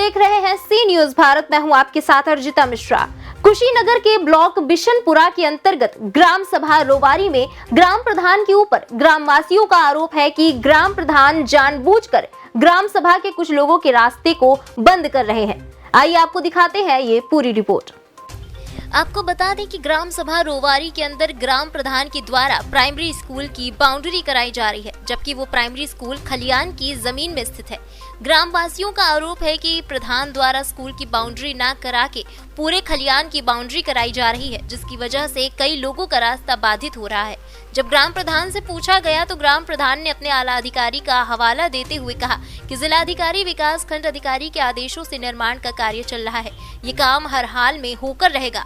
देख रहे हैं सी न्यूज भारत। मैं हूं आपके साथ अर्जिता मिश्रा। कुशीनगर के ब्लॉक बिशनपुरा के अंतर्गत ग्राम सभा रोवारी में ग्राम प्रधान के ऊपर ग्रामवासियों का आरोप है कि ग्राम प्रधान जानबूझकर ग्राम सभा के कुछ लोगों के रास्ते को बंद कर रहे हैं। आइए आपको दिखाते हैं ये पूरी रिपोर्ट। आपको बता दें कि ग्राम सभा रोवारी के अंदर ग्राम प्रधान के द्वारा प्राइमरी स्कूल की बाउंड्री कराई जा रही है, जबकि वो प्राइमरी स्कूल खलियान की जमीन में स्थित है। ग्रामवासियों का आरोप है कि प्रधान द्वारा स्कूल की बाउंड्री न करा के पूरे खलियान की बाउंड्री कराई जा रही है, जिसकी वजह से कई लोगों का रास्ता बाधित हो रहा है। जब ग्राम प्रधान से पूछा गया तो ग्राम प्रधान ने अपने आला अधिकारी का हवाला देते हुए कहा कि जिलाधिकारी विकास खंड अधिकारी के आदेशों से निर्माण का कार्य चल रहा है, ये काम हर हाल में होकर रहेगा।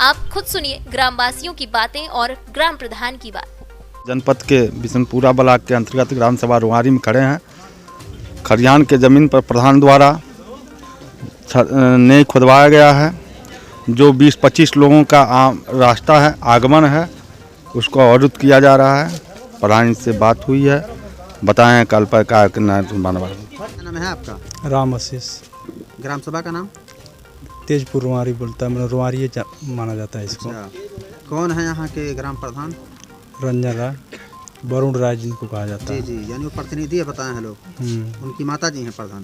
आप खुद सुनिए ग्रामवासियों की बातें और ग्राम प्रधान की बात। जनपद के बिशनपुरा ब्लॉक के अंतर्गत ग्राम सभा रोवारी में खड़े हैं। खलियान के ज़मीन पर प्रधान द्वारा नई खुदवाया गया है। जो 20-25 लोगों का रास्ता है, आगमन है, उसको अवरुद्ध किया जा रहा है। प्रधान से बात हुई है, बताएं कल पर क्या नाम है आपका? राम आशीष। ग्राम सभा का नाम? तेजपुर रोवारी बोलता है, मतलब रोवारी माना जाता है इसको। अच्छा। कौन है यहाँ के ग्राम प्रधान? रंजन राय, वरुण राय जिनको कहा जाता है। जी, यानी वो प्रतिनिधि है, बताए हैं लोग। उनकी माता जी हैं प्रधान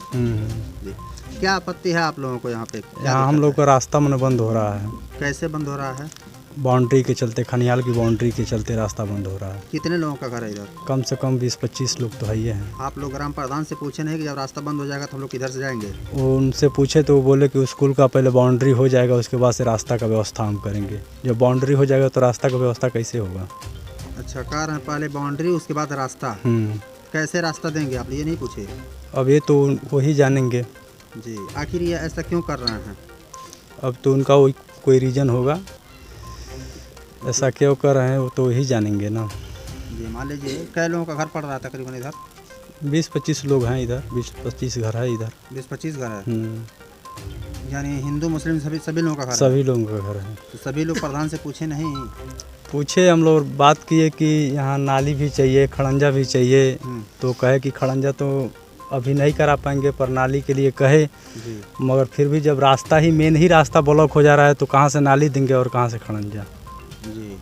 जी। क्या आपत्ति है आप लोगों को यहाँ पे? यहाँ हम लोग का रास्ता मन बंद हो रहा है। कैसे बंद हो रहा है? बाउंड्री के चलते, खनियाल की बाउंड्री के चलते रास्ता बंद हो रहा है। कितने लोगों का घर है इधर? कम से कम 20-25 लोग तो है ही हैं। आप लोग ग्राम प्रधान से पूछे नहीं कि जब रास्ता बंद हो जाएगा तो हम लोग किधर से जाएंगे? वो उनसे पूछे तो वो बोले कि स्कूल का पहले बाउंड्री हो जाएगा, उसके बाद से रास्ता का व्यवस्था हम करेंगे। जब बाउंड्री हो जाएगा तो रास्ता का व्यवस्था कैसे होगा? अच्छा, कह रहे हैं पहले बाउंड्री उसके बाद रास्ता। कैसे रास्ता देंगे आप, ये नहीं पूछे? अब ये तो वही जानेंगे जी। आखिर ये ऐसा क्यों कर रहे हैं? अब तो उनका कोई रीजन होगा, ऐसा क्यों कर रहे हैं वो तो वही जानेंगे ना जी। मान लीजिए कई लोगों का घर पड़ रहा था तकरीबन इधर? 20-25 लोग हैं इधर, 20-25 घर है इधर। 20-25 घर है, यानी हिंदू मुस्लिम सभी लोगों का घर? सभी लोगों का घर है। तो सभी लोग प्रधान से पूछे नहीं? पूछे, हम लोग बात किए कि यहाँ नाली भी चाहिए, खड़ंजा भी चाहिए। तो कहे कि खड़ंजा तो अभी नहीं करा पाएंगे, पर नाली के लिए कहे जी। मगर फिर भी जब रास्ता ही मेन ही रास्ता ब्लॉक हो जा रहा है तो कहाँ से नाली देंगे और कहाँ से खड़ंजा जी।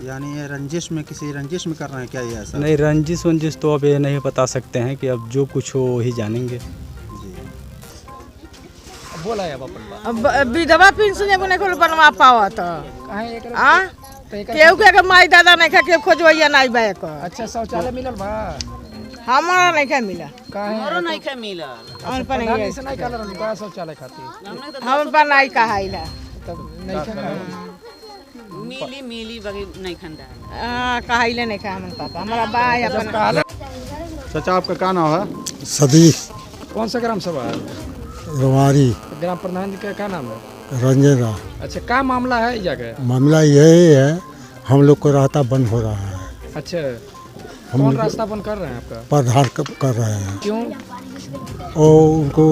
यानी ये रंजिश में, किसी रंजिश में कर रहे हैं क्या ये ऐसा? नहीं, रंजिश तो अब ये नहीं बता सकते हैं कि अब जो कुछ हो वही जानेंगे जी। बोला अब विधवा पेंशन एगो नहीं बनवा पावा तो केहू के माई दादा नहीं खा के खोजवैया नहीं बा। अच्छा, शौचालय मिलल बा? हमारा नहीं खा मिला। हमरो नहीं खा मिला। हम पर नहीं कहल रहनी का शौचालय खातिर? हम पर नहीं कहाइला तब नहीं खा मिली बगी नहीं खंदा। कहाइले नहीं खा हमन पापा। हमारा बाय अपन। चाचा आपका क्या नाम है? सदीक। कौन सा ग्राम सभा है? रोवारी। ग्राम प्रधान का क्या नाम है? रंजन राय। अच्छा, क्या मामला है इस जगह? मामला यही है, हम लोग को रास्ता बंद हो रहा है। अच्छा, कौन रास्ता बंद कर रहे हैं आपका? प्रधान कर रहे हैं। क्यों? और उनको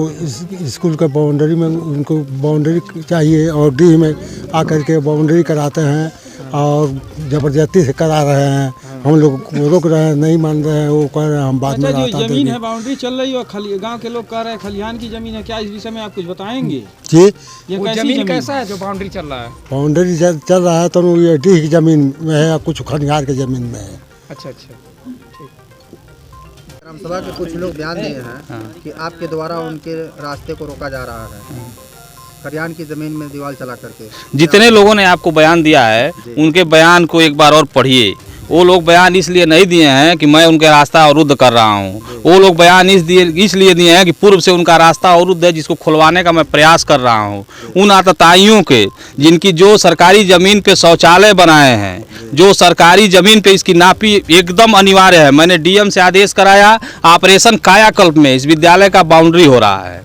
स्कूल के बाउंड्री में उनको बाउंड्री चाहिए और डी में आकर के बाउंड्री कराते हैं और ज़बरदस्ती से करा रहे हैं। हम लोग रोक रहे हैं, नहीं मान रहे हैं। वो कह रहे हैं हम बाद में रास्ता देंगे। जमीन है, बाउंड्री चल रही है, गांव के लोग कह रहे हैं खलियान की जमीन है। क्या इस विषय में आप कुछ बताएंगे? जी। ये जमीन कैसा है जो बाउंड्री चल रहा है? बाउंड्री चल रहा है तो ये डी की जमीन में है, कुछ खनियार की जमीन में है। अच्छा। ग्राम सभा के कुछ लोग बयान दिए हैं कि आपके द्वारा उनके रास्ते को रोका जा रहा है, खलियान की जमीन में दीवार चला करके। जितने लोगों ने आपको बयान दिया है उनके बयान को एक बार और पढ़िए। वो लोग बयान इसलिए नहीं दिए हैं कि मैं उनके रास्ता अवरुद्ध कर रहा हूँ। वो लोग बयान इसलिए दिए हैं कि पूर्व से उनका रास्ता अवरुद्ध है, जिसको खुलवाने का मैं प्रयास कर रहा हूँ। उन आतताइयों के जिनकी जो सरकारी ज़मीन पे शौचालय बनाए हैं, जो सरकारी ज़मीन पे इसकी नापी एकदम अनिवार्य है। मैंने डीएम से आदेश कराया, ऑपरेशन कायाकल्प में इस विद्यालय का बाउंड्री हो रहा है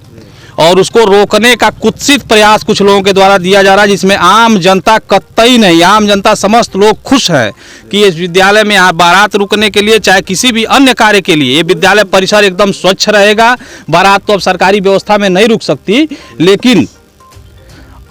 और उसको रोकने का कुत्सित प्रयास कुछ लोगों के द्वारा दिया जा रहा है, जिसमें आम जनता कतई नहीं, आम जनता समस्त लोग खुश हैं कि इस विद्यालय में आप बारात रुकने के लिए चाहे किसी भी अन्य कार्य के लिए ये विद्यालय परिसर एकदम स्वच्छ रहेगा। बारात तो अब सरकारी व्यवस्था में नहीं रुक सकती, लेकिन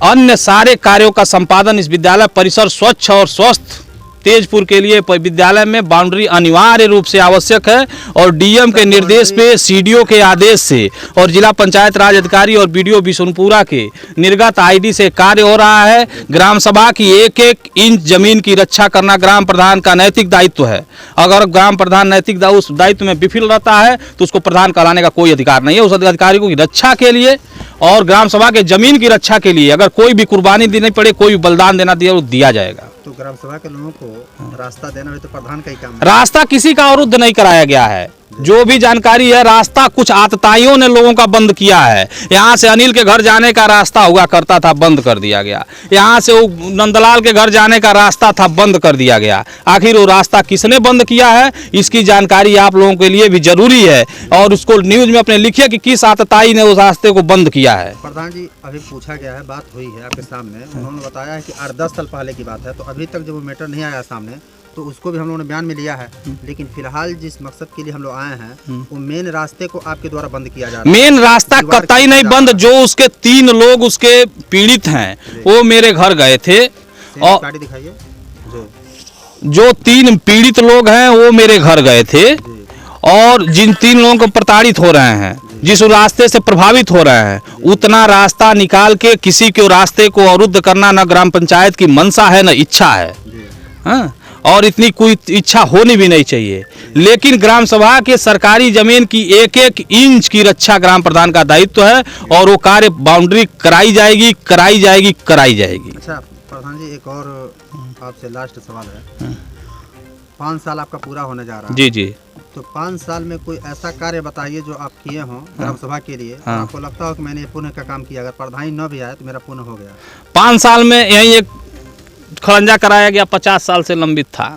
अन्य सारे कार्यों का संपादन इस विद्यालय परिसर स्वच्छ और स्वस्थ तेजपुर के लिए विद्यालय में बाउंड्री अनिवार्य रूप से आवश्यक है और डीएम के निर्देश पे, सीडीओ के आदेश से और जिला पंचायत राज अधिकारी और बीडीओ बिशुनपुरा के निर्गत आईडी से कार्य हो रहा है। ग्राम सभा की एक एक इंच जमीन की रक्षा करना ग्राम प्रधान का नैतिक दायित्व है। अगर ग्राम प्रधान नैतिक उस दायित्व में विफल रहता है तो उसको प्रधान कहलाने का कोई अधिकार नहीं है। उस अधिकारी को रक्षा के लिए और ग्राम सभा के जमीन की रक्षा के लिए अगर कोई भी कुर्बानी देनी पड़े, कोई भी बलिदान देना दिया, वो दिया जाएगा। तो ग्राम सभा के लोगों को रास्ता देना भी तो प्रधान का ही काम है। रास्ता किसी का अवरुद्ध नहीं कराया गया है। जो भी जानकारी है, रास्ता कुछ आतताइयों ने लोगों का बंद किया है। यहाँ से अनिल के घर जाने का रास्ता हुआ करता था, बंद कर दिया गया। यहाँ से वो नंदलाल के घर जाने का रास्ता था, बंद कर दिया गया। आखिर वो रास्ता किसने बंद किया है, इसकी जानकारी आप लोगों के लिए भी जरूरी है और उसको न्यूज में अपने लिखिए कि किस आतताई ने उस रास्ते को बंद किया है। प्रधान जी, अभी पूछा गया है, बात हुई है आपके सामने, उन्होंने बताया है कि 8-10 साल पहले की बात है, तो अभी तक जब वो मैटर नहीं आया सामने तो उसको भी हम लोगों ने बयान में लिया है। लेकिन फिलहाल जिस मकसद के लिए हम लोग आए हैं वो मेन रास्ते को आपके द्वारा बंद किया जा रहा है। मेन रास्ता कतई नहीं बंद। जो उसके 3 लोग उसके पीड़ित हैं वो मेरे घर गए थे और दिखाइए। जो 3 पीड़ित लोग हैं वो मेरे घर गए थे और जिन 3 लोगों को प्रताड़ित हो रहे हैं, जिस रास्ते से प्रभावित हो रहे हैं, उतना रास्ता निकाल के किसी के रास्ते को अवरुद्ध करना न ग्राम पंचायत की मंशा है न इच्छा है। हाँ? और इतनी कोई इच्छा होनी भी नहीं चाहिए। लेकिन ग्राम सभा के सरकारी जमीन की एक एक इंच की रक्षा ग्राम प्रधान का दायित्व है और वो कार्य बाउंड्री कराई जाएगी। अच्छा प्रधान जी, एक और आपसे लास्ट सवाल है। 5 साल आपका पूरा होने जा रहा है। जी। तो 5 साल में कोई ऐसा कार्य बताइए जो आप किए हों ग्राम सभा के लिए, आपको लगता हो कि मैंने पुण्य का काम किया। अगर प्रधान न भी आए तो मेरा पुण्य हो गया। 5 साल में यही एक खड़ंजा कराया गया, 50 साल से लंबित था।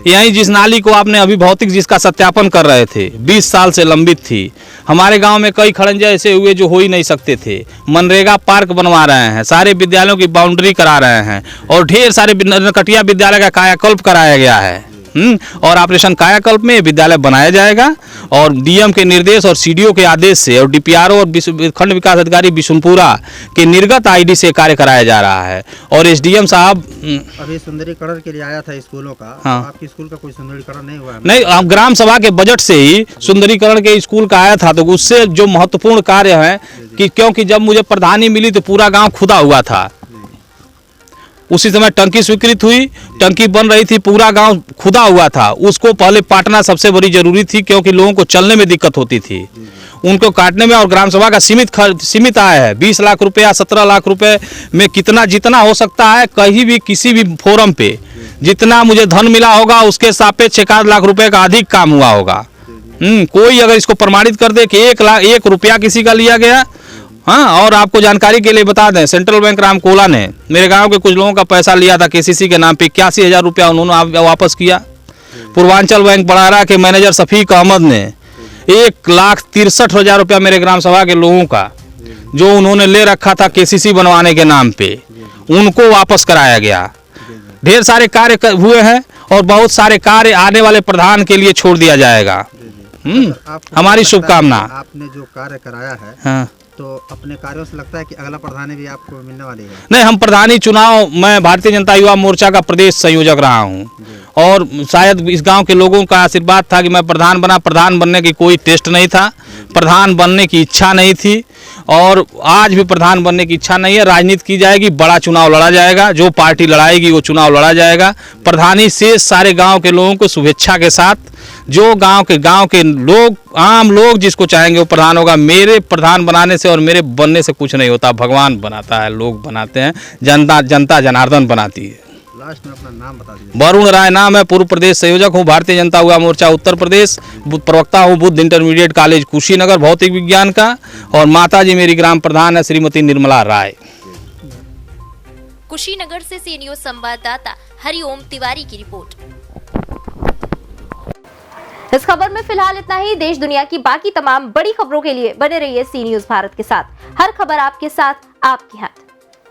यही जिस नाली को आपने अभी भौतिक जिसका सत्यापन कर रहे थे, 20 साल से लंबित थी। हमारे गांव में कई खड़ंजे ऐसे हुए जो हो ही नहीं सकते थे। मनरेगा पार्क बनवा रहे हैं, सारे विद्यालयों की बाउंड्री करा रहे हैं और ढेर सारे नरकटिया विद्यालय का कायाकल्प कराया गया है। और ऑपरेशन कायाकल्प में विद्यालय बनाया जाएगा और डीएम के निर्देश और सीडीओ के आदेश से और डीपीआरओ और खंड विकास अधिकारी बिशुनपुरा के निर्गत आईडी से कार्य कराया जा रहा है। और एसडीएम साहब अभी सुंदरीकरण के लिए आया था स्कूलों का। हाँ। तो आपकी स्कूल का कोई सुंदरीकरण नहीं हुआ है? नहीं, ग्राम सभा के बजट से ही सुंदरीकरण के स्कूल का आया था। तो उससे जो महत्वपूर्ण कार्य है कि क्योंकि जब मुझे प्रधानी मिली तो पूरा गाँव खुदा हुआ था। उसी समय टंकी स्वीकृत हुई, टंकी बन रही थी, पूरा गांव खुदा हुआ था। उसको पहले पाटना सबसे बड़ी जरूरी थी क्योंकि लोगों को चलने में दिक्कत होती थी, उनको काटने में। और ग्राम सभा का सीमित आय है 20 लाख रुपया, 17 लाख रुपए में जितना हो सकता है कहीं भी किसी भी फोरम पे जितना मुझे धन मिला होगा उसके सापेक्ष 1 लाख रुपए का अधिक काम हुआ होगा। कोई अगर इसको प्रमाणित कर दे कि 1 रुपया किसी का लिया गया। हाँ, और आपको जानकारी के लिए बता दें, सेंट्रल बैंक रामकोला ने मेरे गांव के कुछ लोगों का पैसा लिया था केसीसी के नाम पे, 81,000 रुपया उन्होंने वापस किया। पूर्वांचल बैंक बड़ारा के मैनेजर शफीक अहमद ने 1,63,000 रुपया मेरे ग्राम सभा के लोगों का जो उन्होंने ले रखा था केसीसी बनवाने के नाम पे, उनको वापस कराया गया। ढेर सारे कार्य हुए हैं और बहुत सारे कार्य आने वाले प्रधान के लिए छोड़ दिया जाएगा। हमारी शुभकामना। आपने जो कार्य कराया है, हाँ, तो अपने कार्यों से लगता है कि अगला प्रधानी भी आपको मिलने वाली है? नहीं, हम प्रधानी चुनाव, मैं भारतीय जनता युवा मोर्चा का प्रदेश संयोजक रहा हूं और शायद इस गांव के लोगों का आशीर्वाद था कि मैं प्रधान बना। प्रधान बनने की कोई टेस्ट नहीं था, प्रधान बनने की इच्छा नहीं थी और आज भी प्रधान बनने की इच्छा नहीं है। राजनीति की जाएगी, बड़ा चुनाव लड़ा जाएगा, जो पार्टी लड़ाएगी वो चुनाव लड़ा जाएगा। प्रधानी से सारे गाँव के लोगों को शुभेच्छा के साथ, जो गांव के लोग, आम लोग जिसको चाहेंगे वो प्रधान होगा। मेरे प्रधान बनाने से और मेरे बनने से कुछ नहीं होता, भगवान बनाता है, लोग बनाते हैं, जनता जनार्दन बनाती है। लास्ट में अपना नाम बता दीजिए। वरुण राय नाम है, पूर्व प्रदेश संयोजक हूँ, भारतीय जनता युवा मोर्चा उत्तर प्रदेश, प्रवक्ता हूँ बुद्ध इंटरमीडिएट कॉलेज कुशीनगर भौतिक विज्ञान का, और माताजी मेरी ग्राम प्रधान है श्रीमती निर्मला राय। कुशीनगर से सी न्यूज संवाददाता हरिओम तिवारी की रिपोर्ट। इस खबर में फिलहाल इतना ही। देश दुनिया की बाकी तमाम बड़ी खबरों के लिए बने रहिए सी न्यूज भारत के साथ। हर खबर आपके साथ, आपके हाथ।